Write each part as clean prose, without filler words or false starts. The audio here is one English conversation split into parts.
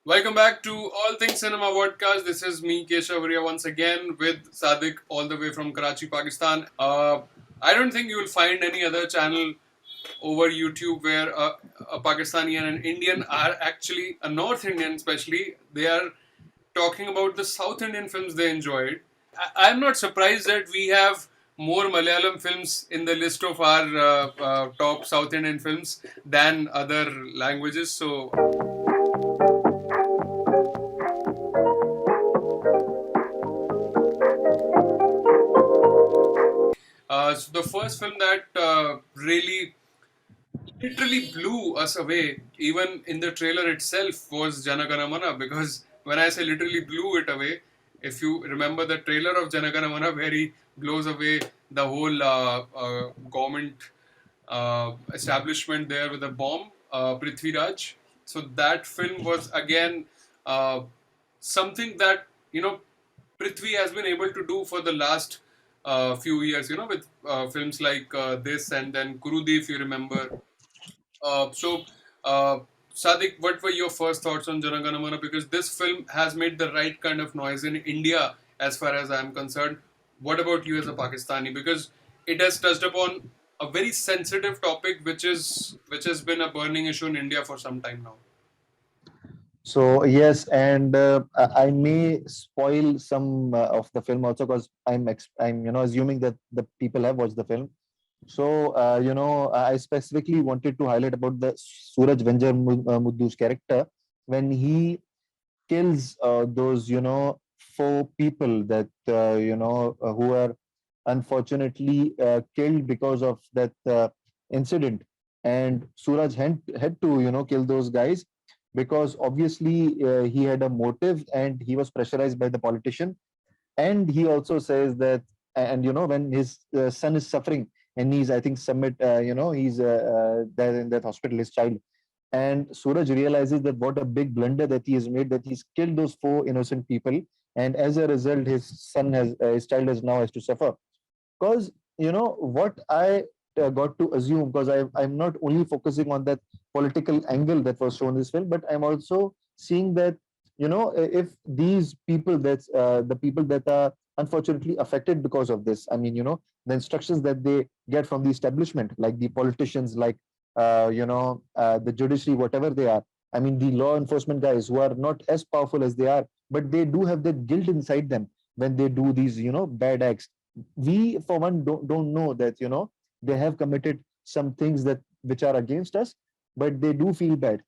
Welcome back to All Things Cinema podcast. This is me, Keshav once again with Sadiq, all the way from Karachi, Pakistan. I don't think you will find any other channel over YouTube where a Pakistani and an Indian are actually, a North Indian especially, they are talking about the South Indian films they enjoyed. I'm not surprised that we have more Malayalam films in the list of our top South Indian films than other languages. So so the first film that really literally blew us away, even in the trailer itself, was Jana Gana Mana. Because when I say literally blew it away, if you remember the trailer of Jana Gana Mana, where he blows away the whole government establishment there with a bomb, Prithvi Raj. So that film was again uh, something that Prithvi has been able to do for the last few years. With films like this and then Kurudi, if you remember. So, uh, Sadiq, what were your first thoughts on Jana Gana Mana? Because this film has made the right kind of noise in India, as far as I am concerned. What about you as a Pakistani? Because it has touched upon a very sensitive topic, which has been a burning issue in India for some time now. So yes, and I may spoil some of the film also because I'm assuming that the people have watched the film. So I specifically wanted to highlight about the Suraj Venjar Muddu's character when he kills those four people that who are unfortunately killed because of that incident, and Suraj had to kill those guys because obviously he had a motive and he was pressurized by the politician. And he also says that, and when his son is suffering and he's, I think, submit he's there in that hospital, his child, and Suraj realizes that what a big blunder that he has made, that he's killed those four innocent people, and as a result his child has now has to suffer. Because what I got to assume, because I'm not only focusing on that political angle that was shown in this film, but I'm also seeing that if these people, that's the people that are unfortunately affected because of this, I mean, the instructions that they get from the establishment, like the politicians, like the judiciary, whatever they are, I mean, the law enforcement guys who are not as powerful as they are, but they do have that guilt inside them when they do these bad acts. We for one don't know that they have committed some things that which are against us, but they do feel bad.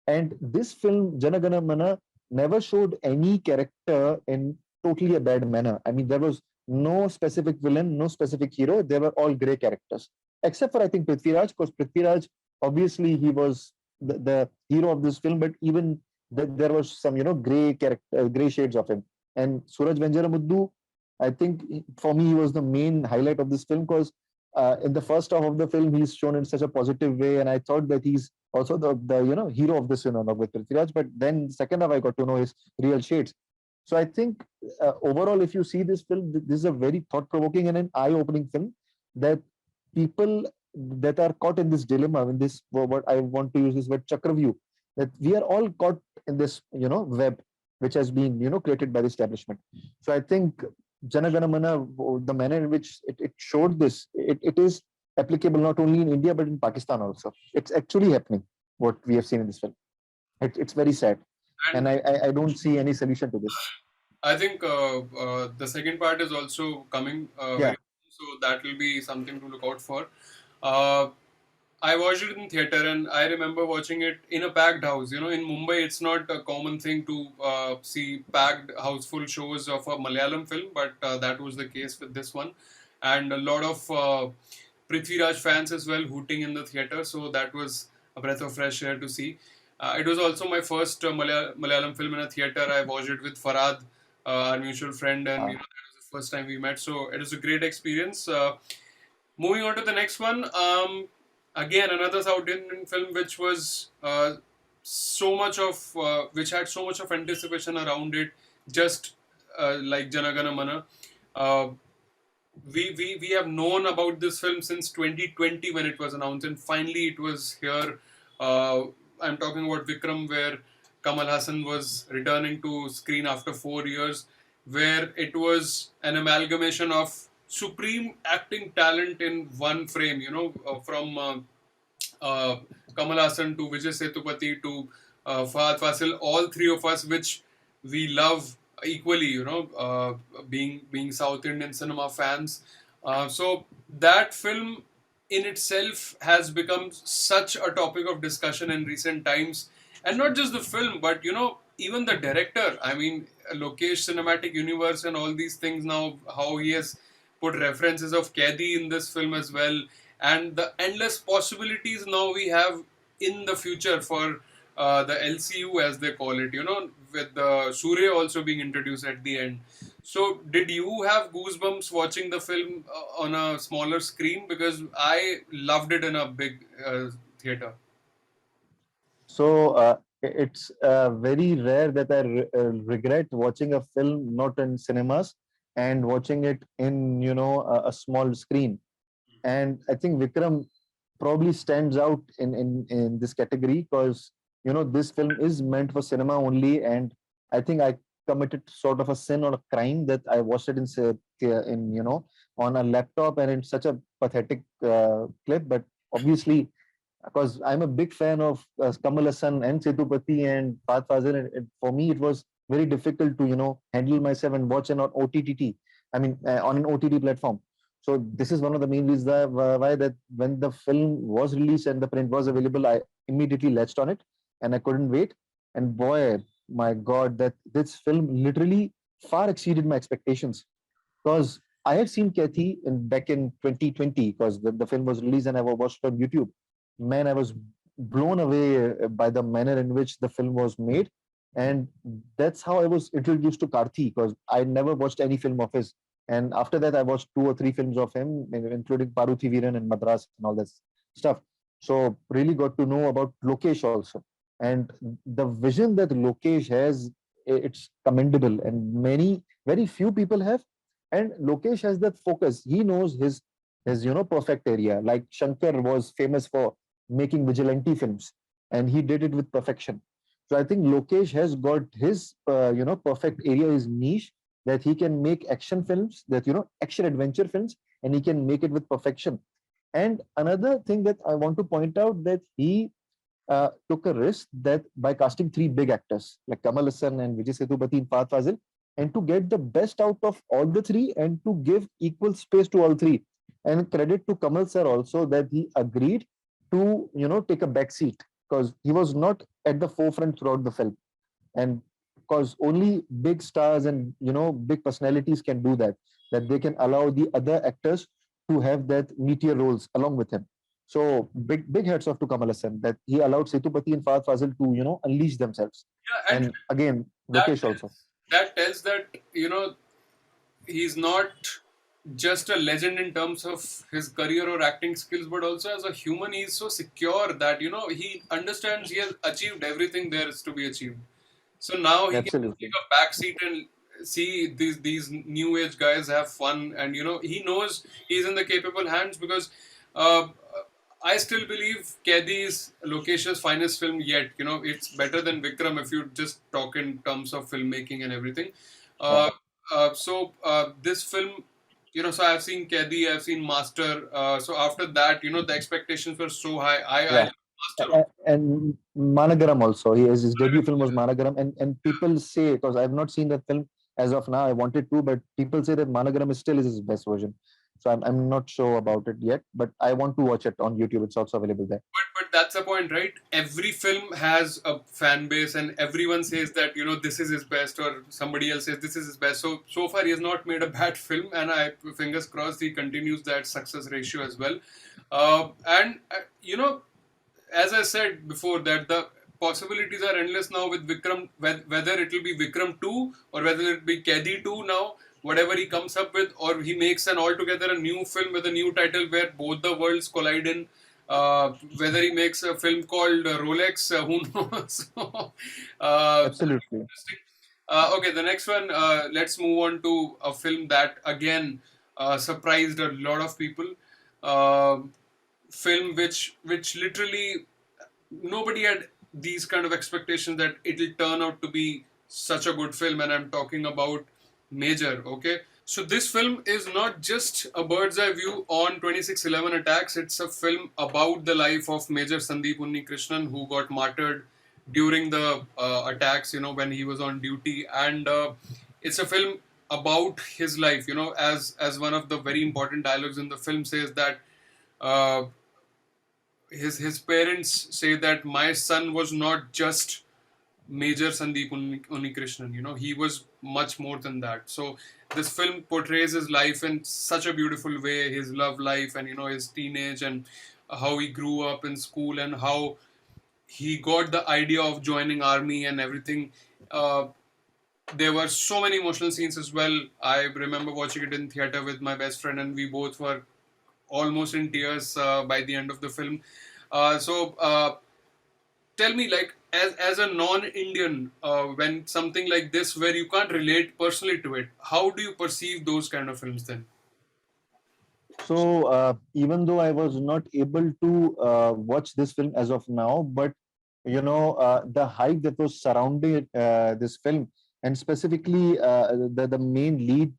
And this film Janagana Mana never showed any character in totally a bad manner. I mean, there was no specific villain, no specific hero. They were all gray characters, except for, I think, Prithviraj, because Prithviraj, obviously he was the hero of this film, but even there was some gray character, gray shades of him. And Suraj Venjaramuddu, I think, for me, he was the main highlight of this film because in the first half of the film, he's shown in such a positive way, and I thought that he's also the hero of this film along with Prithviraj. But then second half, I got to know his real shades. So I think overall, if you see this film, this is a very thought-provoking and an eye-opening film that people that are caught in this dilemma, in this, what I want to use this word, chakravyu, that we are all caught in this web which has been created by the establishment. So I think Janaganamana, the manner in which it showed this, it is applicable not only in India but in Pakistan also. It's actually happening, what we have seen in this film. It's very sad, and And I don't see any solution to this. I think the second part is also coming Yeah. very soon, so that will be something to look out for. Uh, I watched it in theater, and I remember watching it in a packed house. In Mumbai, it's not a common thing to see packed houseful shows of a Malayalam film, but that was the case with this one, and a lot of Prithviraj fans as well hooting in the theater. So that was a breath of fresh air to see. It was also my first Malayalam film in a theater. I watched it with Farad, our mutual friend, and Uh, that was the first time we met. So it was a great experience. Moving on to the next one. Again, another South Indian film which was which had so much of anticipation around it, just like Janagana Mana. Uh, we have known about this film since 2020 when it was announced, and finally it was here. I'm talking about Vikram, where Kamal Hassan was returning to screen after 4 years, where it was an amalgamation of supreme acting talent in one frame. From uh, Kamal Hassan to Vijay Sethupathi to Fahad Fasil, all three of us, which we love equally, being South Indian cinema fans. So that film in itself has become such a topic of discussion in recent times, and not just the film, but even the director. I mean, Lokesh cinematic universe and all these things now, how he has put references of Kaidi in this film as well, and the endless possibilities now we have in the future for the LCU, as they call it, with the Surya also being introduced at the end. So, did you have goosebumps watching the film on a smaller screen? Because I loved it in a big theater. So it's very rare that I regret watching a film not in cinemas and watching it in a small screen. And I think Vikram probably stands out in this category because this film is meant for cinema only, and I think I committed sort of a sin or a crime that I watched it in on a laptop and in such a pathetic clip. But obviously, because I'm a big fan of Kamal Hassan and Sethupathi and Path Fazil, and for me it was very difficult to handle myself and watch it on OTT. I mean, on an OTT platform. So this is one of the main reasons why that when the film was released and the print was available, I immediately latched on it and I couldn't wait. And boy, my God, that this film literally far exceeded my expectations because I had seen Kathy back in 2020 because the film was released and I watched it on YouTube. Man, I was blown away by the manner in which the film was made. And that's how I was introduced to Karthi because I never watched any film of his. And after that, I watched two or three films of him, including Paruthi Viran and Madras and all this stuff. So really got to know about Lokesh also. And the vision that Lokesh has, it's commendable. And very few people have. And Lokesh has that focus. He knows his perfect area. Like Shankar was famous for making vigilante films, and he did it with perfection. So I think Lokesh has got his perfect area, his niche, that he can make action films, that action adventure films, and he can make it with perfection. And another thing that I want to point out that he took a risk that by casting three big actors like Kamal Hassan and Vijay Sethupathi and Fahad Fazil, and to get the best out of all the three and to give equal space to all three. And credit to Kamal sir also that he agreed to take a back seat because he was not at the forefront throughout the film, and because only big stars and big personalities can do that, that they can allow the other actors to have that meteor roles along with him. So big hats off to Kamal Hassan that he allowed Sethupathi and Fahad Fazil to unleash themselves. Yeah, and And again, that Lokesh also. tells that he's not just a legend in terms of his career or acting skills, but also as a human, he's so secure that he understands he has achieved everything there is to be achieved. So now he can just take Absolutely. a back seat and see these new age guys have fun, and he knows he's in the capable hands because uh, I still believe Kaidi is Lokesh's finest film yet. It's better than Vikram if you just talk in terms of filmmaking and everything. Yeah. Uh, this film, so I've seen Kaidi, I've seen Master. So after that, the expectations were so high. I Yeah. love Master also. And Managaram also. His debut film was Managaram, and people say because I've not seen that film as of now. I wanted to, but people say that Managaram is still is his best version. So I'm not sure about it yet, but I want to watch it on YouTube. It's also available there. But that's the point, right? Every film has a fan base, and everyone says that this is his best, or somebody else says this is his best. So far, he has not made a bad film, and I fingers crossed he continues that success ratio as well. And as I said before, that the possibilities are endless now with Vikram. Whether it will be Vikram 2 or whether it be Kaidi 2 now, whatever he comes up with, or he makes an altogether a new film with a new title where both the worlds collide in. Whether he makes a film called Rolex, who knows? That'll be Absolutely. interesting. Okay, the next one. Let's move on to a film that again surprised a lot of people. Uh, Film which literally nobody had these kind of expectations that it'll turn out to be such a good film, and I'm talking about Major. Okay, so this film is not just a bird's eye view on 2611 attacks. It's a film about the life of Major Sandeep Unnikrishnan, who got martyred during the attacks. When he was on duty, and it's a film about his life. As one of the very important dialogues in the film says that. Uh, his parents say that my son was not just Major Sandeep Unnikrishnan. He was much more than that. So this film portrays his life in such a beautiful way, his love life, and his teenage, and how he grew up in school, and how he got the idea of joining army and everything. Uh, there were so many emotional scenes as well. I remember watching it in theater with my best friend, and we both were almost in tears by the end of the film. So tell me, like, as a non-Indian, when something like this, where you can't relate personally to it, how do you perceive those kind of films then? So even though I was not able to watch this film as of now, but the hype that was surrounding this film, and specifically the main lead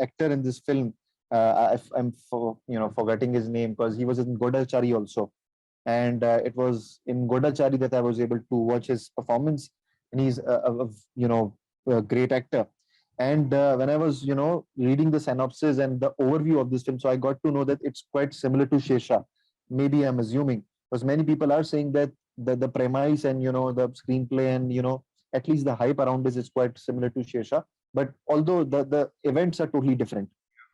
actor in this film, forgetting his name because he was in Godachari also, and it was in Godachari that I was able to watch his performance, and he's a great actor. And when I was reading the synopsis and the overview of this film, so I got to know that it's quite similar to Shesha. Maybe I'm assuming, because many people are saying that the premise and the screenplay and at least the hype around this is quite similar to Shesha. But although the events are totally different,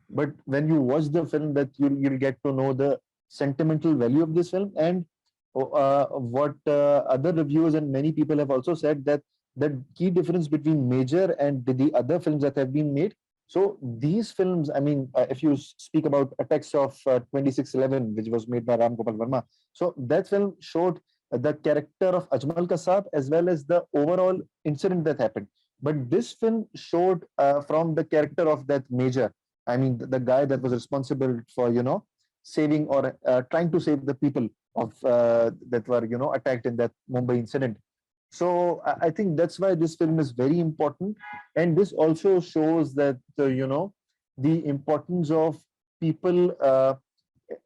but when you watch the film, that you'll get to know the sentimental value of this film. And what other reviewers and many people have also said, that the key difference between Major and the other films that have been made. So these films, I mean, if you speak about Attacks of 2611, which was made by Ram Gopal Verma, so that film showed the character of Ajmal Kasab as well as the overall incident that happened. But this film showed from the character of that Major. I mean, the guy that was responsible for saving or trying to save the people of that were attacked in that Mumbai incident. So I think that's why this film is very important, and this also shows that the importance of people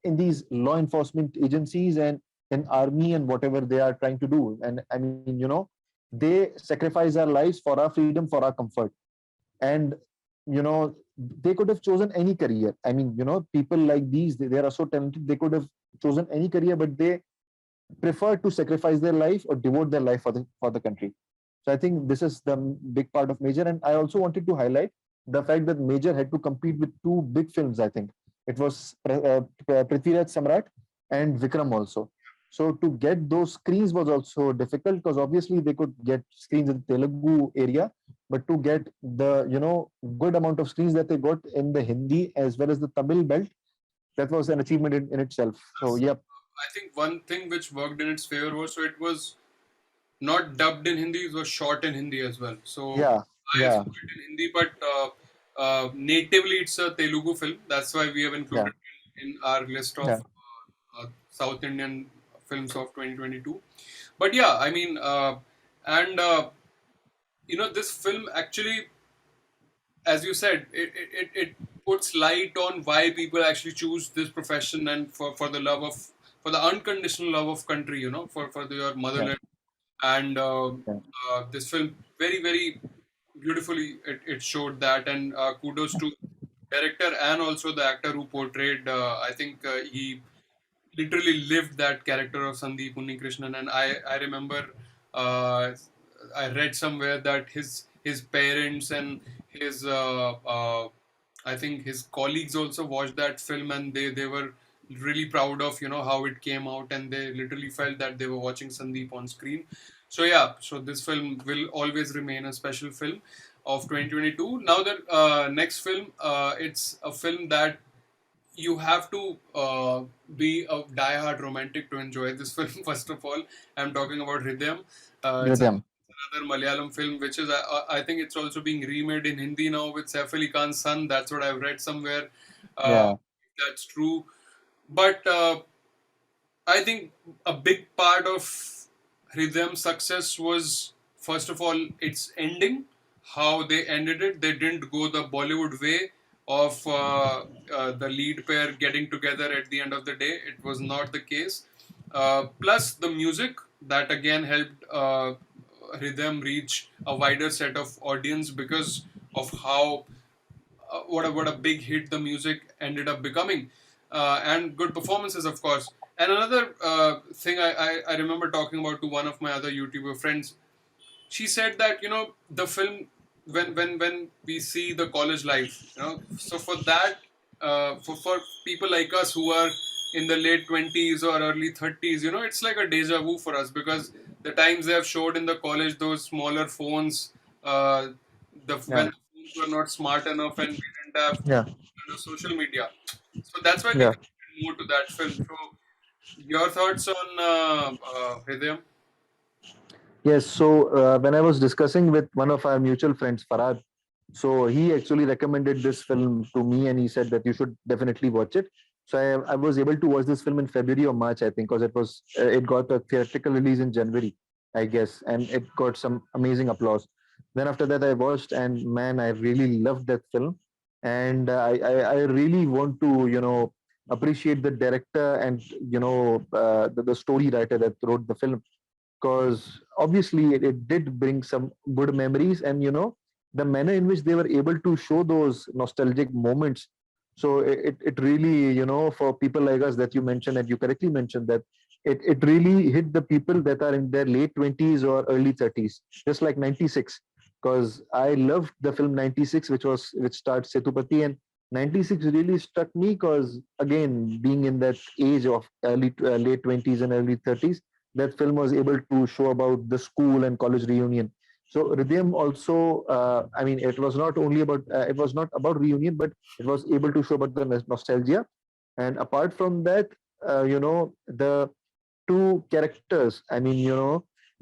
in these law enforcement agencies and in army and whatever they are trying to do. And I mean, they sacrifice our lives for our freedom, for our comfort. And they could have chosen any career. I mean, people like these, they are so talented, they could have chosen any career, but they prefer to sacrifice their life or devote their life for the country. So I think this is the big part of Major. And I also wanted to highlight the fact that Major had to compete with two big films. I think it was Prithviraj Samrat and Vikram also. So to get those screens was also difficult, because obviously they could get screens in the Telugu area, but to get the good amount of screens that they got in the Hindi as well as the Tamil belt, that was an achievement in itself. So Yes. yeah, I think one thing which worked in its favor was, so it was not dubbed in Hindi, it was shot in Hindi as well. So yeah, I saw yeah, it in Hindi, but natively it's a Telugu film. That's why we have yeah, included it in our list of yeah. South Indian films of 2022. But yeah, I mean, and this film actually, as you said, it puts light on why people actually choose this profession, and for the love of, for the unconditional love of country, for your Yeah, motherland. And yeah, this film very very beautifully it showed that, and kudos to director and also the actor who portrayed. I think he literally lived that character of Sandeep Unnikrishnan. And I remember uh, I read somewhere that his parents and his I think his colleagues also watched that film, and they were really proud of how it came out, and they literally felt that they were watching Sandeep on screen. So yeah, so this film will always remain a special film of 2022. Now the next film, it's a film that you have to be a die-hard romantic to enjoy this film. First of all, I'm talking about Hridayam. It's Rhythm. another Malayalam film, which is I think it's also being remade in Hindi now with Saif Ali Khan's son. That's what I've read somewhere. Yeah, That's true, but I think a big part of Hridayam's success was, first of all, its ending, how they ended it. They didn't go the Bollywood way of the lead pair getting together at the end of the day. It was not the case. Plus, the music that again helped Hridayam reach a wider set of audience because of how what a big hit the music ended up becoming, and good performances, of course. And another thing I remember talking about to one of my other YouTuber friends, she said that the film, when we see the college life, so for that, for people like us who are in the late 20s or early 30s, it's like a deja vu for us because the times they have showed in the college, those smaller phones, the when Yeah, the phones were not smart enough and we didn't have yeah, social media, so that's why they yeah. connected more to that film. So your thoughts on Hridayam? Yes. So when I was discussing with one of our mutual friends, Farad, so he actually recommended this film to me, and he said that you should definitely watch it. So I was able to watch this film in February or March, I think, because it got a theatrical release in January, I guess, and it got some amazing applause. Then after that, I watched, and man, I really loved that film, and I really want to appreciate the director and the story writer that wrote the film, because obviously it did bring some good memories, and the manner in which they were able to show those nostalgic moments. So it really, for people like us, that you mentioned, and you correctly mentioned, that it really hit the people that are in their late 20s or early 30s, just like 96. Because I loved the film 96, which starred Setupati, and 96 really struck me because, again, being in that age of late 20s and early 30s, that film was able to show about the school and college reunion. So Ridham also, I mean, it was not about reunion, but it was able to show about the nostalgia. And apart from that, the two characters, I mean,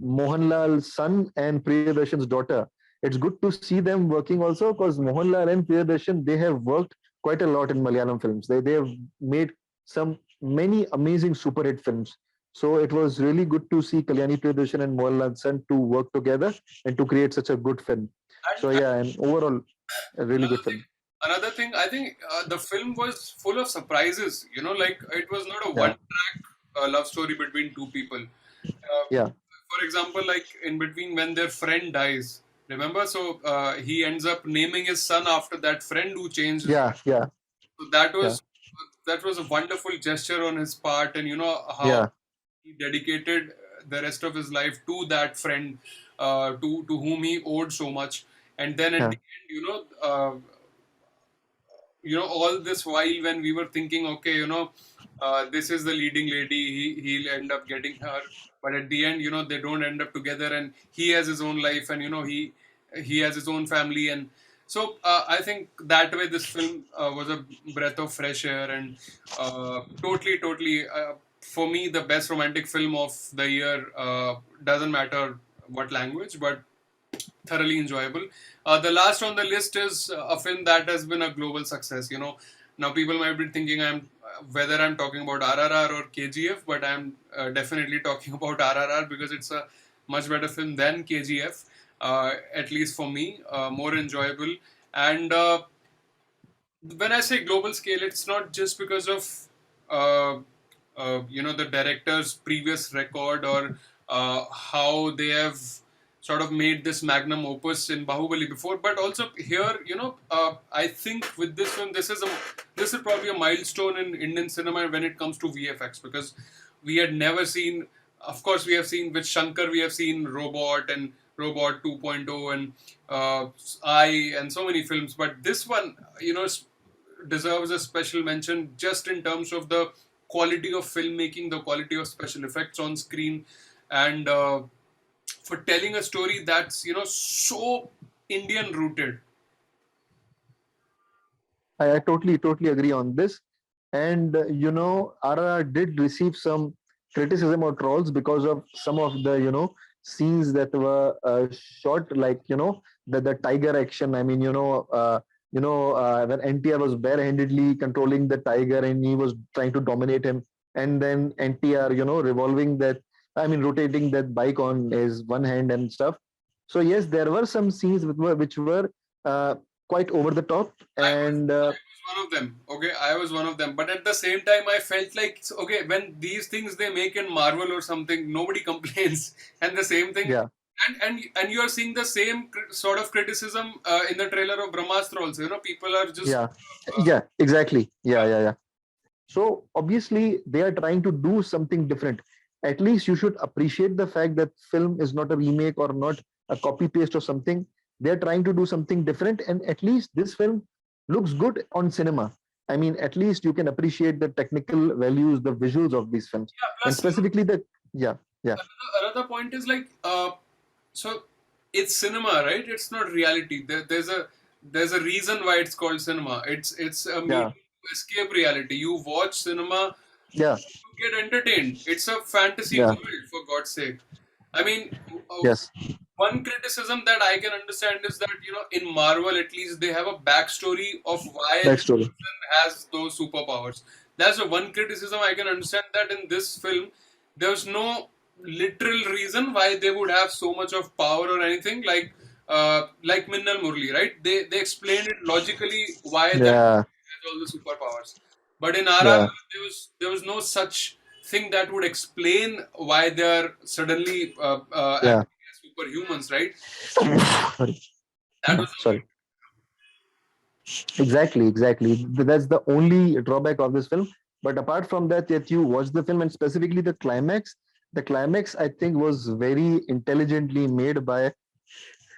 Mohanlal's son and Priyadarshan's daughter. It's good to see them working also, because Mohanlal and Priyadarshan, they have worked quite a lot in Malayalam films. They have made some many amazing super hit films. So it was really good to see Kalyani Priyadarshan and Mohanlal's son to work together and to create such a good film. So And yeah, and overall, a really good another thing, film. I think the film was full of surprises. Like it was not a Yeah, one-track love story between two people. yeah, For example, like in between when their friend dies, remember? So he ends up naming his son after that friend who changed his yeah, life. yeah, So yeah, that was a wonderful gesture on his part, and how yeah, he dedicated the rest of his life to that friend, to whom he owed so much. And then at yeah, the end, all this while when we were thinking, okay, this is the leading lady, he'll end up getting her, but at the end, they don't end up together, and he has his own life, and he has his own family. And so I think that way this film was a breath of fresh air, and totally for me the best romantic film of the year. Doesn't matter what language, but thoroughly enjoyable. The last on the list is a film that has been a global success. Now people might be thinking whether I'm talking about RRR or KGF, but I'm definitely talking about RRR because it's a much better film than KGF, at least for me, more enjoyable. And when I say global scale, it's not just because of uh, the director's previous record or how they have sort of made this magnum opus in Bahubali before, but also here, I think with this film, this is probably a milestone in Indian cinema when it comes to VFX, because we had never seen. Of course, we have seen with Shankar, we have seen Robot and Robot 2.0 and I and so many films, but this one, deserves a special mention just in terms of the quality of filmmaking, the quality of special effects on screen, and for telling a story that's so Indian rooted. I totally agree on this. And RRR did receive some criticism or trolls because of some of the scenes that were shot, like the tiger action. I mean, when NTR was barehandedly controlling the tiger and he was trying to dominate him, and then NTR revolving that I mean, rotating that bike on his one hand and stuff. So yes, there were some scenes which were uh, quite over the top, and I was one of them. Okay, I was one of them. But at the same time, I felt like okay, when these things they make in Marvel or something, nobody complains. And the same thing, yeah, and you are seeing the same sort of criticism in the trailer of Brahmastra also. You know, people are just yeah, yeah, exactly. Yeah, yeah, yeah, yeah. So obviously they are trying to do something different. At least you should appreciate the fact that film is not a remake or not a copy paste or something. They're trying to do something different, and at least this film looks good on cinema. I mean, at least you can appreciate the technical values, the visuals of these films, yeah. and Plus, specifically the yeah, yeah, another point is like so it's cinema, right? It's not reality. There's a reason why it's called cinema. It's a medium yeah, to escape reality. You watch cinema yeah, to get entertained. It's a fantasy yeah, world, for God's sake. I mean, yes, one criticism that I can understand is that in Marvel at least they have a backstory of why this backstory. person has those superpowers. That's the one criticism I can understand, that in this film there's no literal reason why they would have so much of power or anything like Minnal Murli, right? They explained it logically why that Yeah, has all the superpowers. But in RRR, yeah, there was no such thing that would explain why they are suddenly yeah. acting as superhumans, right? Sorry, That was the only. sorry. Exactly, exactly. That's the only drawback of this film. But apart from that, that you watch the film and specifically the climax I think was very intelligently made by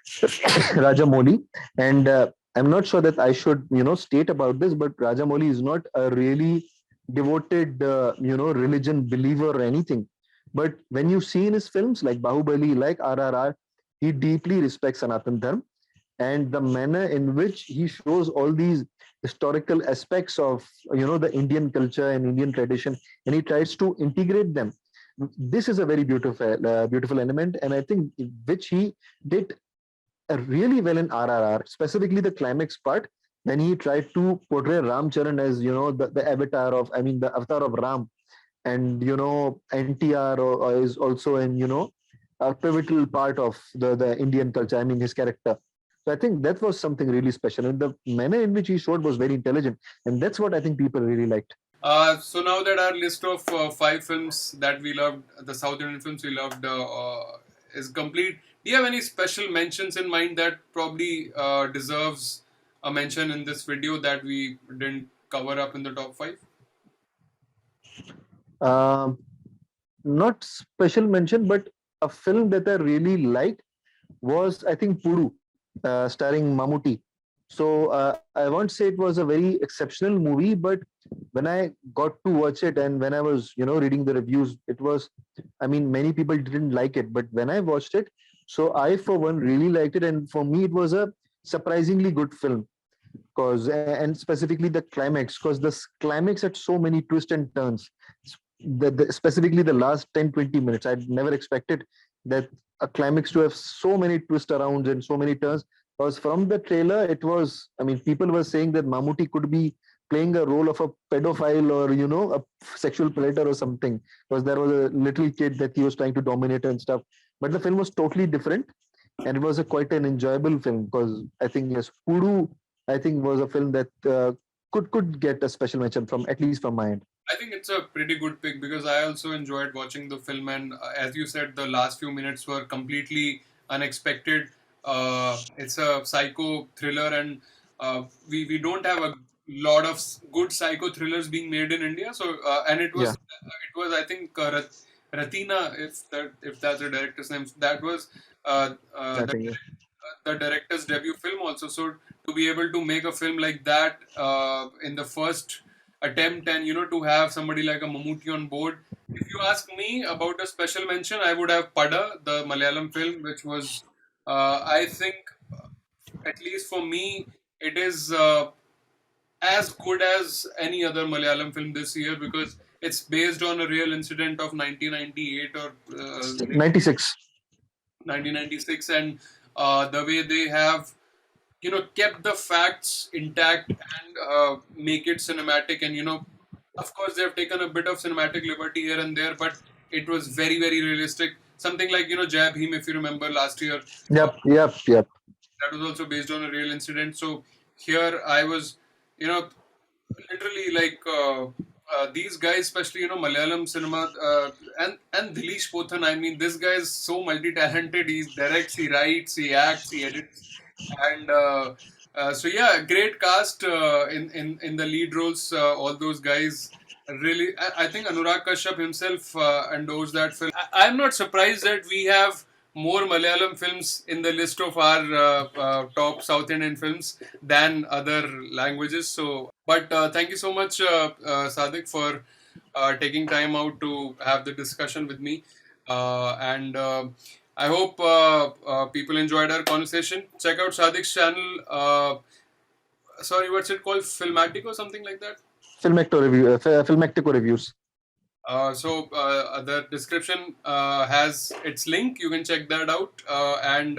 Rajamouli. And I'm not sure that I should, state about this, but Rajamouli is not a really devoted, religion believer or anything. But when you see in his films like Bahubali, like RRR, he deeply respects Sanatan Dharma, and the manner in which he shows all these historical aspects of the Indian culture and Indian tradition, and he tries to integrate them. This is a very beautiful element, and I think which he did really well in RRR, specifically the climax part when he tried to portray Ram Charan as the avatar of, I mean, the avatar of Ram, and NTR is also in a pivotal part of the Indian culture. I mean, his character. So I think that was something really special, and the manner in which he showed was very intelligent, and that's what I think people really liked. So now that our list of five films that we loved, the South Indian films we loved, is complete. Do you have any special mentions in mind that probably deserves a mention in this video that we didn't cover up in the top five? Um, Not special mention, but a film that I really liked was, I think, Puru, starring Mamuti. So I won't say it was a very exceptional movie, but when I got to watch it and when I was, reading the reviews, it was, I mean, many people didn't like it, but when I watched it, so I, for one, really liked it. And for me, it was a surprisingly good film because, and specifically the climax, because this climax had so many twists and turns. Specifically the last 10-20 minutes, I'd never expected that a climax to have so many twists around and so many turns. Because from the trailer, it was, I mean, people were saying that Mammootty could be playing a role of a pedophile or a sexual predator or something, because there was a little kid that he was trying to dominate and stuff. But the film was totally different, and it was a quite an enjoyable film because I think, yes, Pudu, I think, was a film that could get a special mention, from at least from my end. I think it's a pretty good pick because I also enjoyed watching the film, and as you said, the last few minutes were completely unexpected. It's a psycho thriller, and we don't have a lot of good psycho thrillers being made in India. So and Yeah, it was I think Ratina, if that's the director's name, that was I think, yeah. the director's debut film also. So to be able to make a film like that in the first attempt, and to have somebody like a Mammootty on board. If you ask me about a special mention, I would have Pada, the Malayalam film, which was I think at least for me it is as good as any other Malayalam film this year because it's based on a real incident of 1998 or 96. 1996, and the way they have kept the facts intact and make it cinematic, and of course they have taken a bit of cinematic liberty here and there, but it was very very realistic. Something like Jai Bhim, if you remember last year, uh, Yep, yep, yep. that was also based on a real incident. So here I was, you know, literally like these guys, especially Malayalam cinema, and Dilesh Pothan. I mean, this guy is so multi-talented. He directs, he writes, he acts, he edits, and so yeah, great cast in the lead roles. All those guys. Really, I think Anurag Kashyap himself endorsed that film. I'm not surprised that we have more Malayalam films in the list of our top South Indian films than other languages. So, but thank you so much, Sadik, for taking time out to have the discussion with me. And I hope people enjoyed our conversation. Check out Sadik's channel. Sorry, what's it called? Filmatic or something like that? Filmactico reviews. The description has its link. You can check that out. And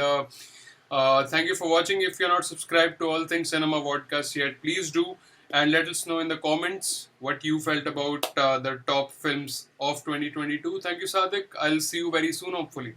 thank you for watching. If you're not subscribed to All Things Cinema podcast yet, please do. And let us know in the comments what you felt about the top films of 2022. Thank you, Sadik. I'll see you very soon, hopefully.